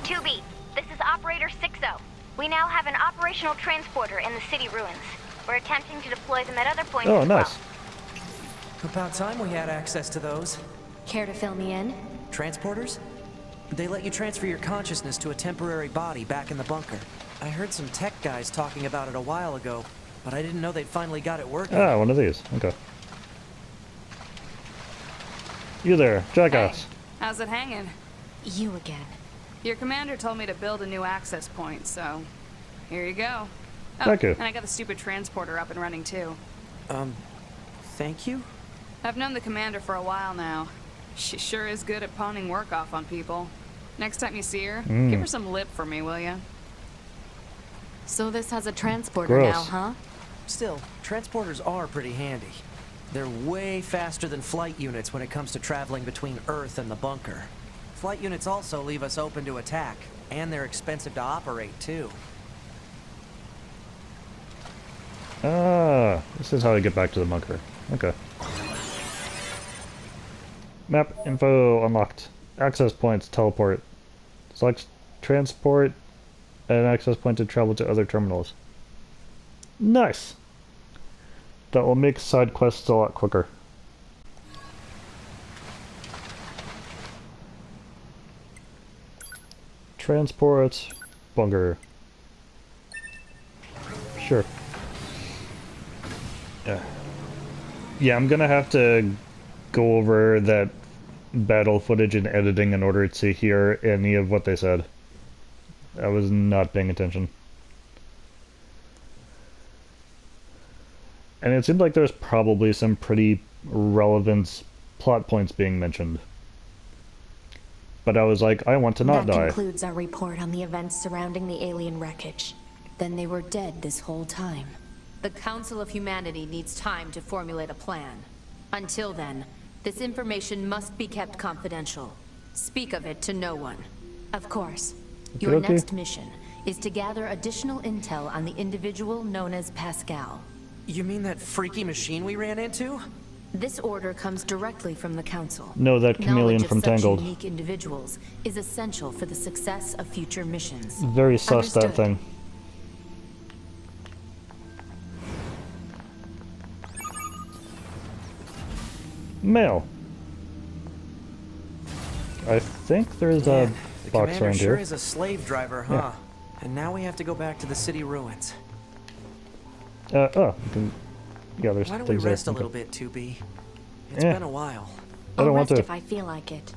2B, this is Operator 6-0. We now have an operational transporter in the city ruins. We're attempting to deploy them at other points as nice. well. About time we had access to those. Care to fill me in? Transporters? They let you transfer your consciousness to a temporary body back in the bunker. I heard some tech guys talking about it a while ago, but I didn't know they'd finally got it working. Ah, one of these. Okay. You there, jackass. Hey, how's it hanging? You again. Your commander told me to build a new access point, so here you go. Oh, Thank you. And I got the stupid transporter up and running too. Thank you? I've known the commander for a while now. She sure is good at pawning work off on people. Next time you see her, give her some lip for me, will ya? So this has a transporter Gross. now, huh? Still, transporters are pretty handy. They're way faster than flight units when it comes to traveling between Earth and the bunker. Flight units also leave us open to attack, and they're expensive to operate, too. Ah, this is how I get back to the bunker. Okay. Map info unlocked. Access points, teleport. Select transport and access point to travel to other terminals. Nice! That will make side quests a lot quicker. Transport, bunker. Sure. Yeah, I'm gonna have to go over that battle footage and editing in order to hear any of what they said. I was not paying attention. And it seemed like there's probably some pretty relevant plot points being mentioned. But I was like, I want to not die. That concludes our report on the events surrounding the alien wreckage. Then they were dead this whole time. The Council of Humanity needs time to formulate a plan. Until then, this information must be kept confidential. Speak of it to no one. Of course. Your next mission is to gather additional intel on the individual known as Pascal. You mean that freaky machine we ran into? This order comes directly from the Council. No, that chameleon from Tangled. Knowledge of such unique individuals is essential for the success of future missions. Very sus, that Understood. thing. Mail. I think there's a The box commander around sure here. is a slave driver, huh? Yeah. And now we have to go back to the city ruins. Oh, you can, yeah, there's Why don't we things there. rest a Okay. little bit, 2B? It's Yeah. been a while. I don't I'll want rest to. if I feel like it.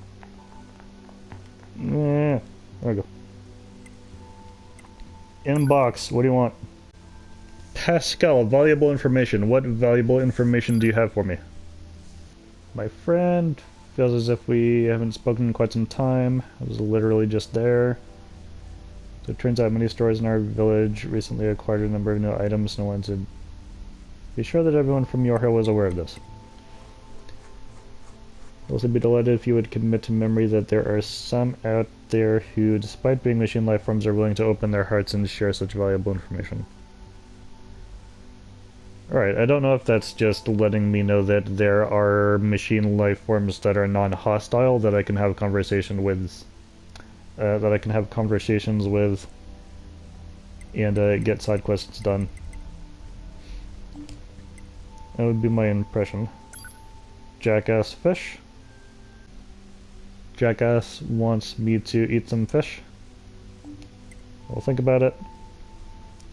Yeah, there we go. Inbox, what do you want? Pascal, valuable information. What valuable information do you have for me? My friend feels as if we haven't spoken in quite some time. I was literally just there. So it turns out many stores in our village recently acquired a number of new items. No one said. Be sure that everyone from YoRHa was aware of this. I'd also be delighted if you would commit to memory that there are some out there who, despite being machine life forms, are willing to open their hearts and share such valuable information. Alright, I don't know if that's just letting me know that there are machine life forms that are non-hostile that I can have conversation with, conversations with, and get side quests done. That would be my impression. Jackass fish. Jackass wants me to eat some fish. We'll think about it.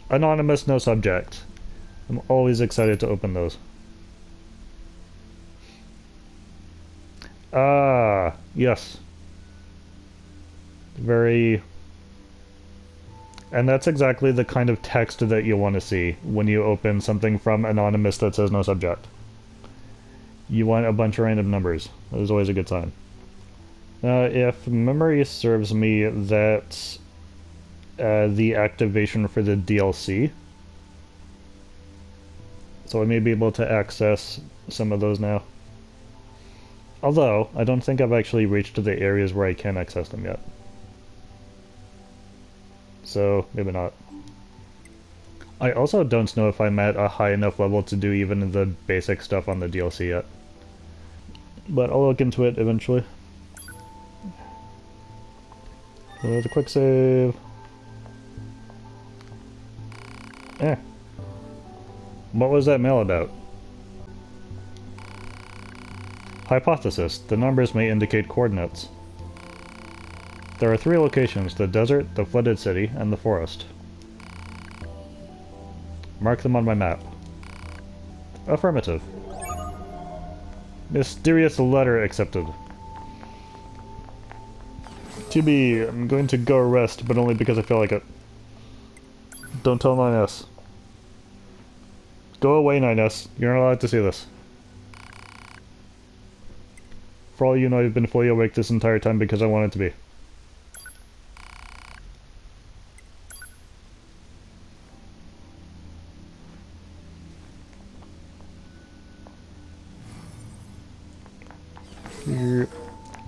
Anonymous, no subject. I'm always excited to open those. Ah, yes. Very... And that's exactly the kind of text that you want to see when you open something from Anonymous that says no subject. You want a bunch of random numbers. That is always a good sign. If memory serves me, that the activation for the DLC. So I may be able to access some of those now. Although, I don't think I've actually reached to the areas where I can access them yet. So, maybe not. I also don't know if I'm at a high enough level to do even the basic stuff on the DLC yet. But I'll look into it eventually. The quick save. Eh. What was that mail about? Hypothesis. The numbers may indicate coordinates. There are 3 locations: the desert, the flooded city, and the forest. Mark them on my map. Affirmative. Mysterious letter accepted. TB, I'm going to go rest, but only because I feel like it. Don't tell 9S. Go away, 9S. You're not allowed to see this. For all you know, I've been fully awake this entire time because I wanted to be.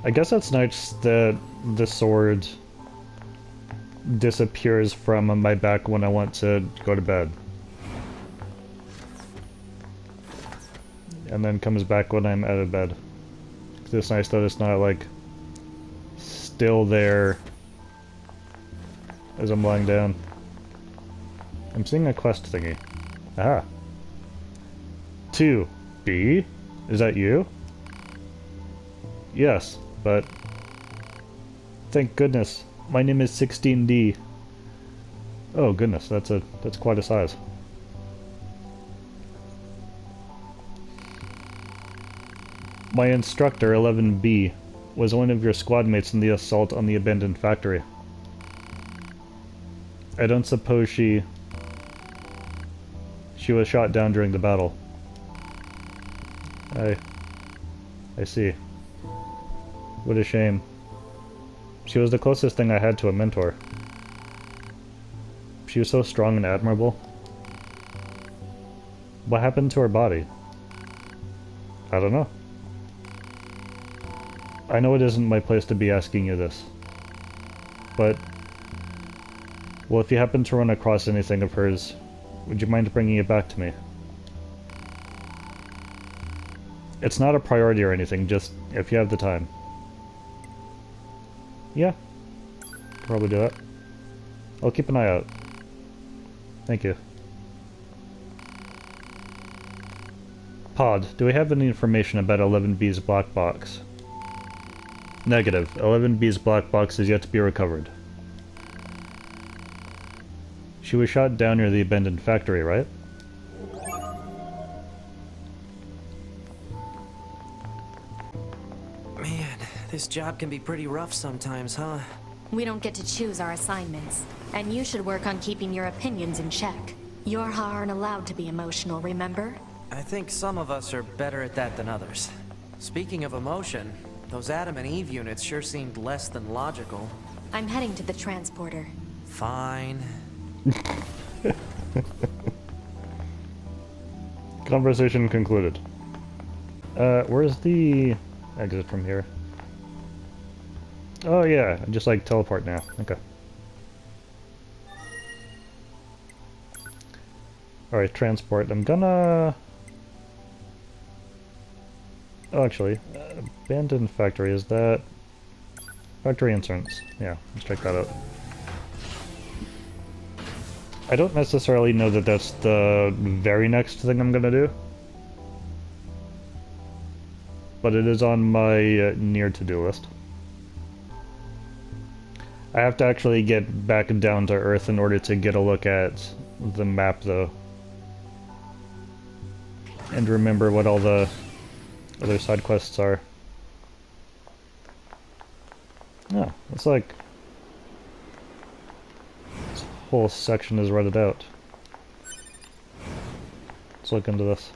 I guess that's nice that the sword disappears from my back when I want to go to bed. And then comes back when I'm out of bed. It's nice that it's not, like, still there as I'm lying down. I'm seeing a quest thingy. Ah. 2B? Is that you? Yes, but... Thank goodness. My name is 16D. Oh goodness, that's quite a size. My instructor, 11B, was one of your squad mates in the assault on the abandoned factory. I don't suppose she was shot down during the battle. I see. What a shame. She was the closest thing I had to a mentor. She was so strong and admirable. What happened to her body? I don't know. I know it isn't my place to be asking you this. But... well, if you happen to run across anything of hers, would you mind bringing it back to me? It's not a priority or anything, just if you have the time. Yeah. Probably do that. I'll keep an eye out. Thank you. Pod, do we have any information about 11B's black box? Negative. 11B's black box is yet to be recovered. She was shot down near the abandoned factory, right? Man, this job can be pretty rough sometimes, huh? We don't get to choose our assignments, and you should work on keeping your opinions in check. YoRHa aren't allowed to be emotional, remember? I think some of us are better at that than others. Speaking of emotion, those Adam and Eve units sure seemed less than logical. I'm heading to the transporter. Fine. Conversation concluded. Where's the exit from here? Oh yeah, I just like teleport now. Okay. Alright, transport. I'm gonna... oh, actually, abandoned factory, is that... factory insurance. Yeah, let's check that out. I don't necessarily know that that's the very next thing I'm gonna do. But it is on my NieR to-do list. I have to actually get back down to Earth in order to get a look at the map, though. And remember what all the other side quests are. Oh, it's like... this whole section is redded out. Let's look into this.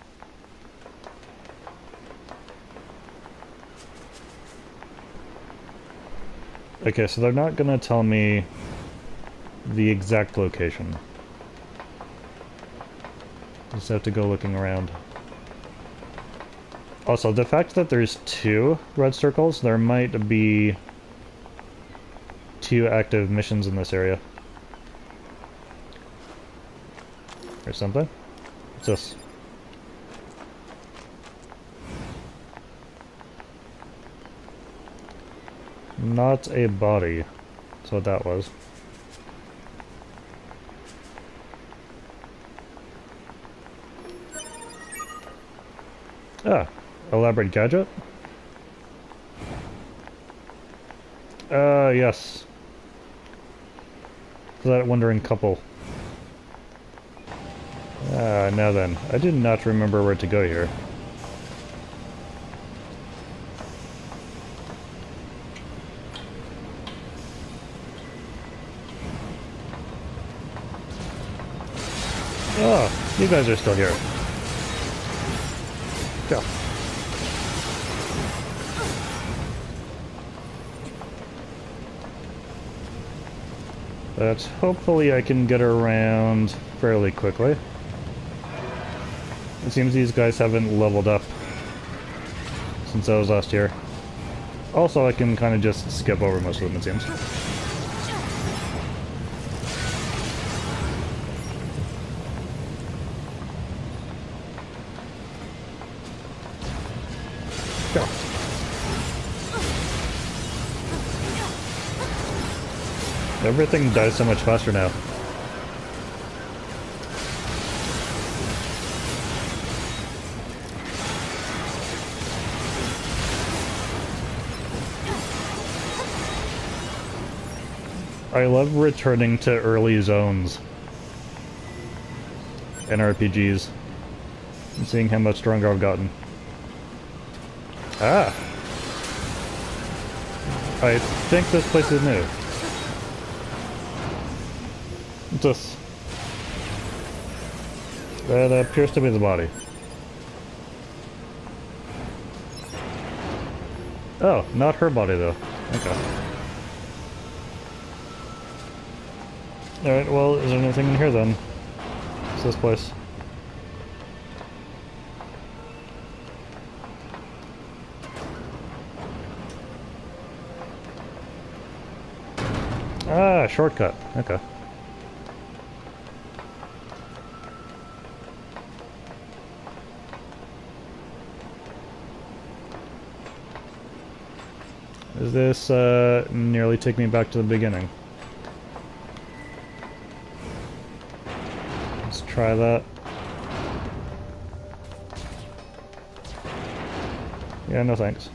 Okay, so they're not gonna tell me the exact location. Just have to go looking around. Also, the fact that there's 2 red circles, there might be 2 active missions in this area. Or something. What's this? Not a body. That's what that was. Ah, elaborate gadget? Yes. That wandering couple. Now then, I did not remember where to go here. Oh, you guys are still here. Go. But hopefully I can get around fairly quickly. It seems these guys haven't leveled up since I was last here. Also, I can kind of just skip over most of them, it seems. Go. Everything dies so much faster now. I love returning to early zones in RPGs and seeing how much stronger I've gotten. Ah! I think this place is new. What's this? That appears to be the body. Oh, not her body though. Okay. Alright, well, is there anything in here then? What's this place? Ah, shortcut. Okay. Does this nearly take me back to the beginning? Let's try that. Yeah, no thanks.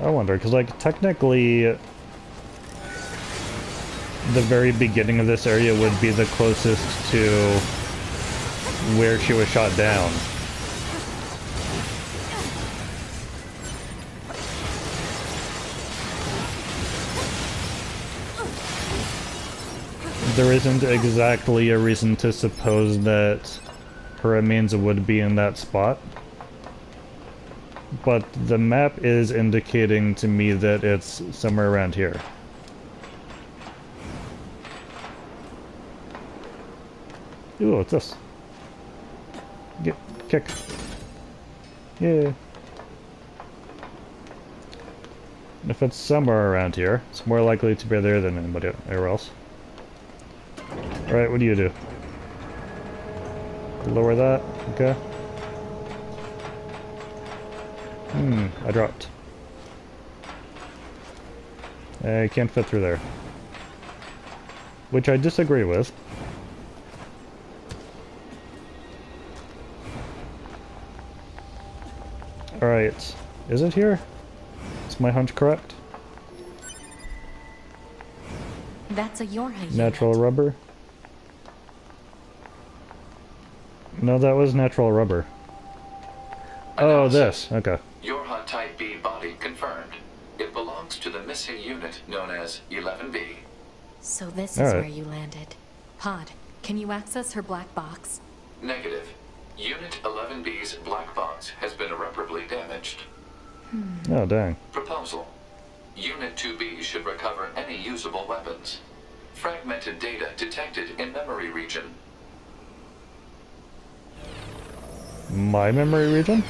I wonder, because like technically the very beginning of this area would be the closest to where she was shot down. There isn't exactly a reason to suppose that her remains would be in that spot. But the map is indicating to me that it's somewhere around here. Ooh, what's this? Kick. Yeah. If it's somewhere around here, it's more likely to be there than anywhere else. Alright, what do you do? Lower that, okay. I dropped. I can't fit through there. Which I disagree with. Alright, is it here? Is my hunch correct? That's a YoRHa unit. Natural rubber? No, that was natural rubber. Oh, this. Okay. YoRHa Type B body confirmed. It belongs to the missing unit known as 11B. So this All is right. where you landed. Pod, can you access her black box? Negative. Unit 11B's black box has been irreparably damaged. Oh, dang. Proposal. Unit 2B should recover any usable weapons. Fragmented data detected in memory region. My memory region?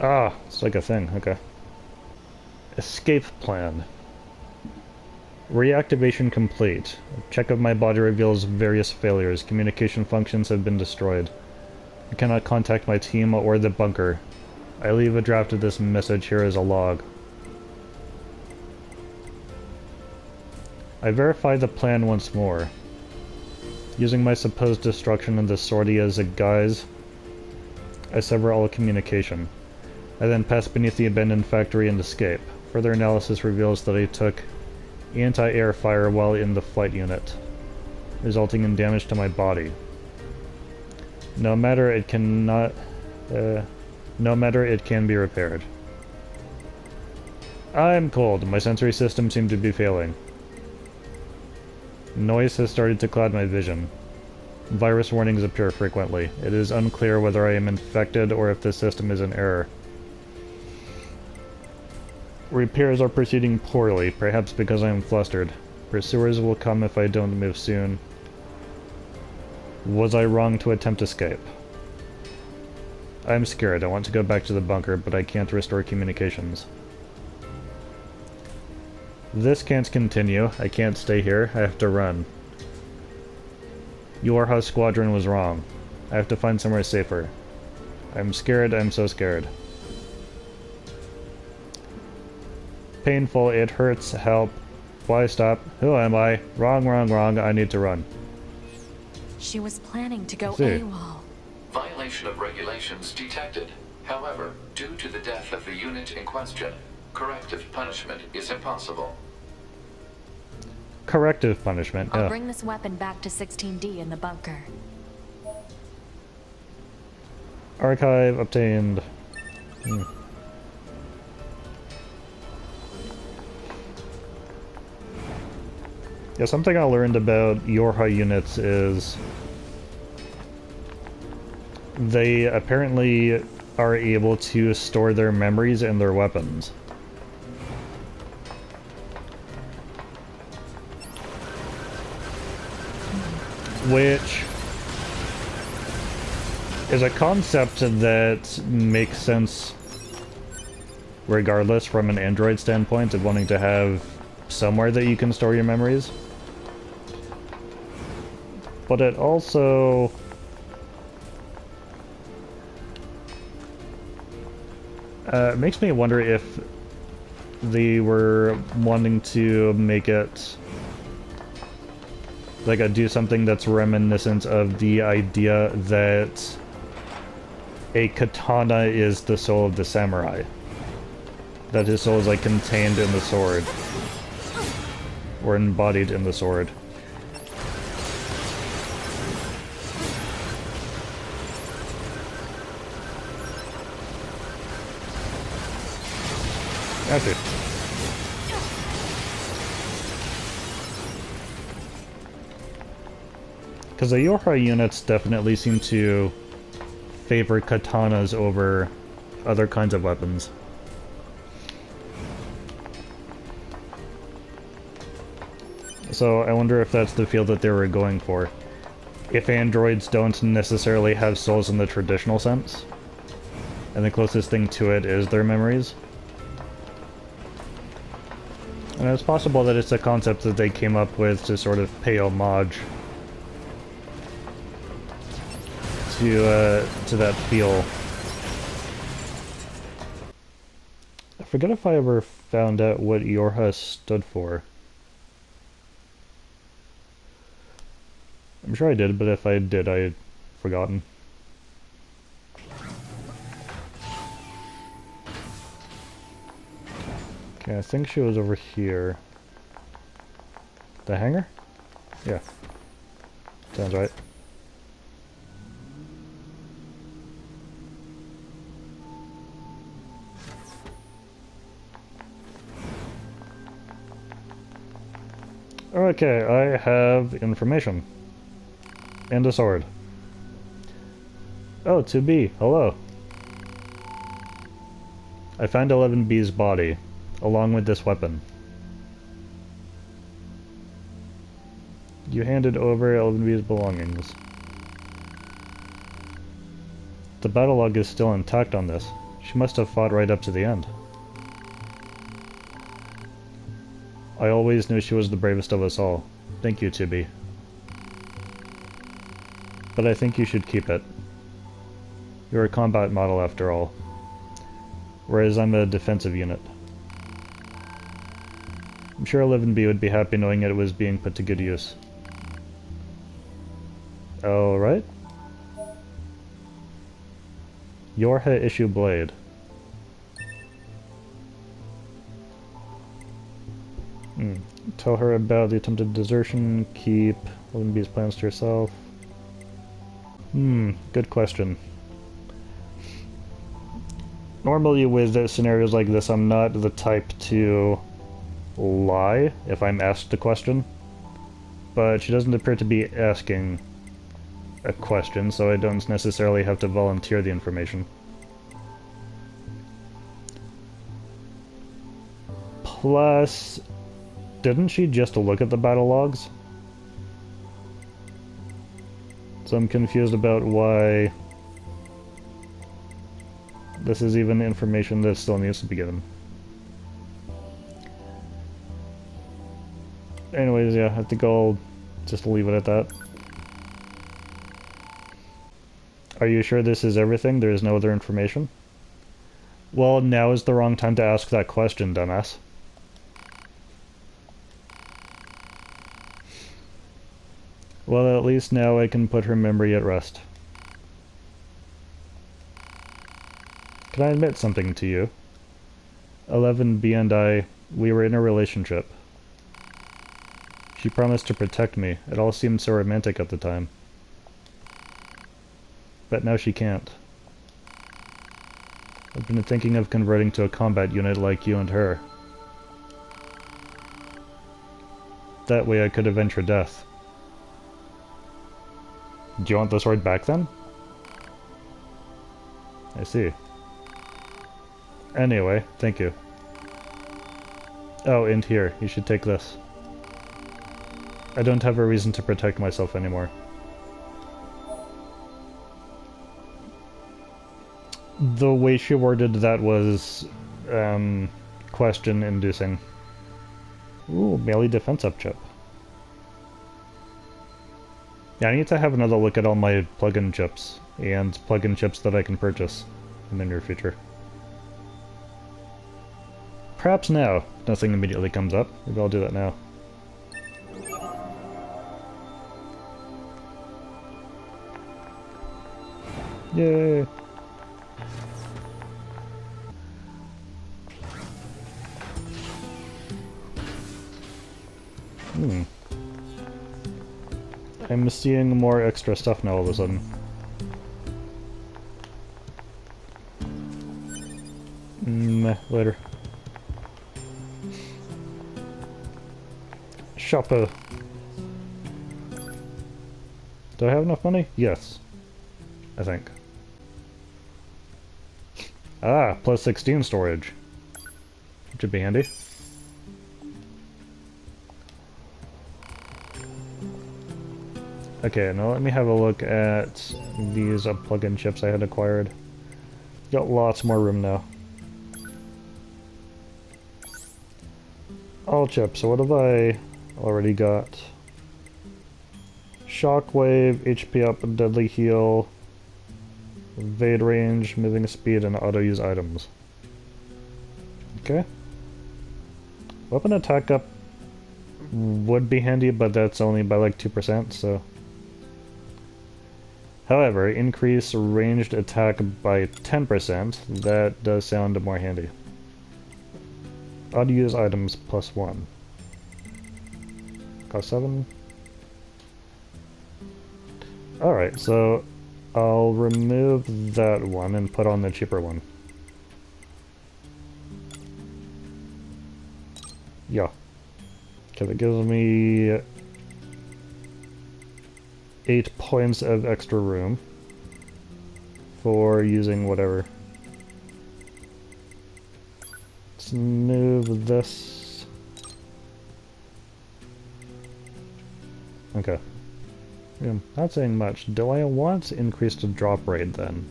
Ah, it's like a thing, okay. Escape plan. Reactivation complete. A check of my body reveals various failures. Communication functions have been destroyed. I cannot contact my team or the bunker. I leave a draft of this message here as a log. I verify the plan once more. Using my supposed destruction of the sortie as a guise, I sever all communication. I then pass beneath the abandoned factory and escape. Further analysis reveals that I took anti-air fire while in the flight unit, resulting in damage to my body. No matter it can be repaired. I'm cold. My sensory system seemed to be failing. Noise has started to cloud my vision. Virus warnings appear frequently. It is unclear whether I am infected or if the system is in error. Repairs are proceeding poorly, perhaps because I am flustered. Pursuers will come if I don't move soon. Was I wrong to attempt escape? I'm scared. I want to go back to the bunker, but I can't restore communications. This can't continue. I can't stay here. I have to run. YoRHa squadron was wrong. I have to find somewhere safer. I'm scared. I'm so scared. Painful. It hurts. Help. Why stop? Who am I? Wrong, wrong, wrong. I need to run. She was planning to go See. AWOL. Violation of regulations detected. However, due to the death of the unit in question, corrective punishment is impossible. Corrective punishment, I'll yeah. bring this weapon back to 16D in the bunker. Archive obtained. Yeah, something I learned about YoRHa units is they apparently are able to store their memories in their weapons. Which is a concept that makes sense regardless from an Android standpoint of wanting to have somewhere that you can store your memories. But it also makes me wonder if they were wanting to make it like do something that's reminiscent of the idea that a katana is the soul of the samurai. That his soul is like contained in the sword. Or embodied in the sword. Actually. Because the YoRHa units definitely seem to favor katanas over other kinds of weapons. So I wonder if that's the feel that they were going for. If androids don't necessarily have souls in the traditional sense, and the closest thing to it is their memories. And it's possible that it's a concept that they came up with to sort of pay homage to that feel. I forget if I ever found out what YoRHa stood for. I'm sure I did, but if I did, I had forgotten. Okay, I think she was over here. The hangar? Yeah. Sounds right. Okay, I have information. And a sword. Oh, 2B, hello. I found 11B's body, along with this weapon. You handed over 11B's belongings. The battle log is still intact on this. She must have fought right up to the end. I always knew she was the bravest of us all. Thank you, Tibby. But I think you should keep it. You're a combat model after all. Whereas I'm a defensive unit. I'm sure 11B would be happy knowing it was being put to good use. Alright. YoRHa issue blade. Tell her about the attempted desertion, keep 11B's plans to yourself. Good question. Normally with scenarios like this, I'm not the type to lie if I'm asked a question. But she doesn't appear to be asking a question, so I don't necessarily have to volunteer the information. Plus, didn't she just look at the battle logs? So I'm confused about why this is even information that still needs to be given. Anyways, yeah, I think I'll just leave it at that. Are you sure this is everything? There is no other information? Well, now is the wrong time to ask that question, dumbass. Well, at least now I can put her memory at rest. Can I admit something to you? 11B and I, we were in a relationship. She promised to protect me. It all seemed so romantic at the time. But now she can't. I've been thinking of converting to a combat unit like you and her. That way I could avenge her death. Do you want the sword back then? I see. Anyway, thank you. Oh, and here, you should take this. I don't have a reason to protect myself anymore. The way she worded that was, question-inducing. Ooh, melee defense up chip. Yeah, I need to have another look at all my plug-in chips, and plug-in chips that I can purchase in the near future. Perhaps now. Nothing immediately comes up. Maybe I'll do that now. Yay! I'm seeing more extra stuff now all of a sudden. Later. Shopper. Do I have enough money? Yes. I think. Ah, plus 16 storage. Should be handy. Okay, now let me have a look at these plug-in chips I had acquired. Got lots more room now. All chips, so what have I already got? Shockwave, HP up, deadly heal, evade range, moving speed, and auto-use items. Okay. Weapon attack up would be handy, but that's only by like 2%, so... However, increase ranged attack by 10%, that does sound more handy. Auto-use items plus 1. Cost 7. Alright, so I'll remove that one and put on the cheaper one. Yeah. Because it gives me 8 points of extra room for using whatever. Let's move this. Okay. Yeah, not saying much. Do I want increased drop rate then?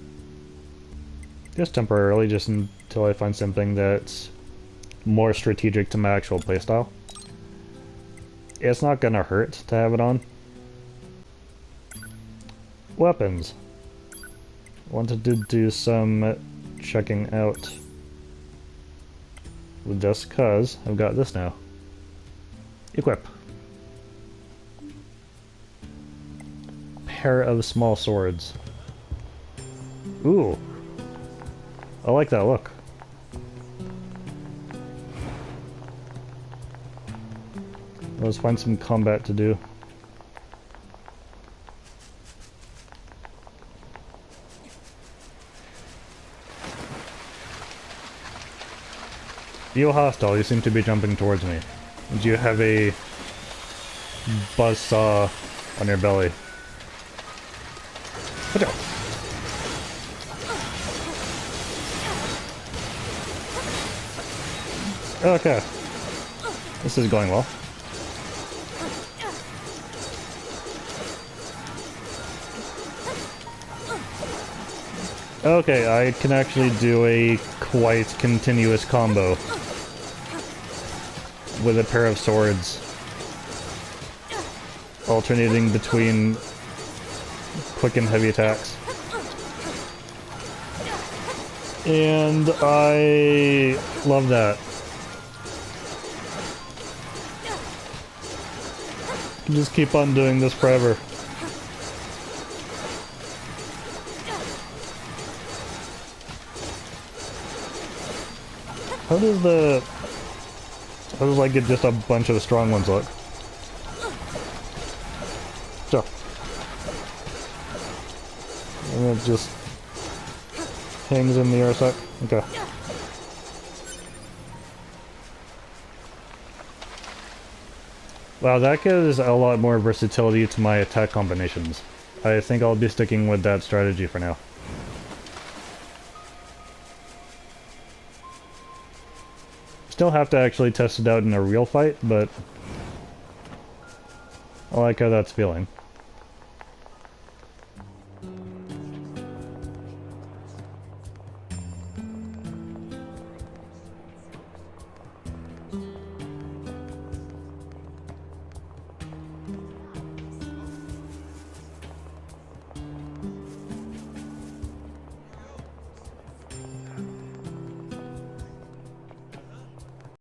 Just temporarily, just until I find something that's more strategic to my actual playstyle. It's not gonna hurt to have it on. Weapons. Wanted to do some checking out. Just cause I've got this now. Equip. Pair of small swords. Ooh. I like that look. Let's find some combat to do. You hostile, you seem to be jumping towards me. Do you have a buzzsaw on your belly? Watch out. Okay. This is going well. Okay, I can actually do a quite continuous combo with a pair of swords, alternating between quick and heavy attacks. And I love that. Can just keep on doing this forever. How does like get just a bunch of strong ones look? So. And it just hangs in the air a sec. Okay. Wow, that gives a lot more versatility to my attack combinations. I think I'll be sticking with that strategy for now. Still have to actually test it out in a real fight, but I like how that's feeling.